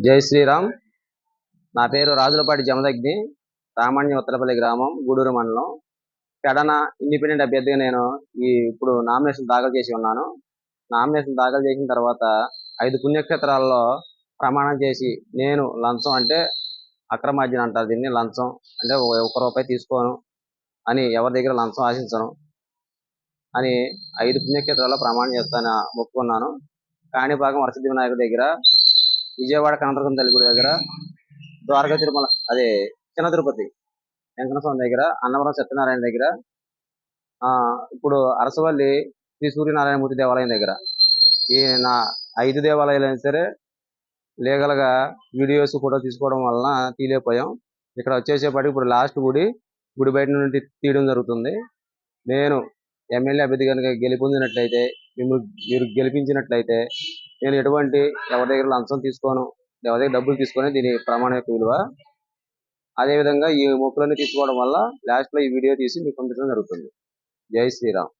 జై శ్రీరామ్. నా పేరు రాజులపాటి జమదగ్ని. రామాణ్య ఉత్తరపల్లి గ్రామం, గూడూరు మండలం. పెడన ఇండిపెండెంట్ అభ్యర్థిగా నేను ఇప్పుడు నామినేషన్ దాఖలు చేసి ఉన్నాను. నామినేషన్ దాఖలు చేసిన తర్వాత 5 పుణ్యక్షేత్రాల్లో ప్రమాణం చేసి, నేను లంచం అంటే అక్రమార్జన అంటారు దీన్ని, లంచం అంటే ₹1 తీసుకోను అని, ఎవరి దగ్గర లంచం ఆశించను అని 5 పుణ్యక్షేత్రాల్లో ప్రమాణం చేస్తాను మొక్కుకున్నాను. కాణిపాకం వరసిద్ధి వినాయకుడి దగ్గర, విజయవాడ కనకదుర్గమ్మ తల్లి గుడి దగ్గర, ద్వారకా తిరుమల అదే చిన్న తిరుపతి వెంకటేశ్వర స్వామి దగ్గర, అన్నవరం సత్యనారాయణ దగ్గర, ఇప్పుడు అరసవల్లి శ్రీ సూర్యనారాయణమూర్తి దేవాలయం దగ్గర, ఈ నా 5 దేవాలయాలైనా సరే లీగల్ గా వీడియోస్ ఫోటో తీసుకోవడం వలన తీయలేకపోయాం. ఇక్కడ వచ్చేసేపటికి ఇప్పుడు లాస్ట్ గుడి బయట నుండి తీయడం జరుగుతుంది. నేను ఎమ్మెల్యే అభ్యర్థి కనుక గెలుపొందినట్లయితే, మీరు గెలిపించినట్లయితే, నేను ఎటువంటి ఎవరి దగ్గర లంచం తీసుకోను, ఎవరి దగ్గర డబ్బులు తీసుకొని, దీని ప్రమాణ యొక్క విలువ. అదే విధంగా ఈ మొక్కులన్నీ తీసుకోవడం వల్ల లాస్ట్ లో ఈ వీడియో తీసి మీకు పంపించడం జరుగుతుంది. జై శ్రీరామ్.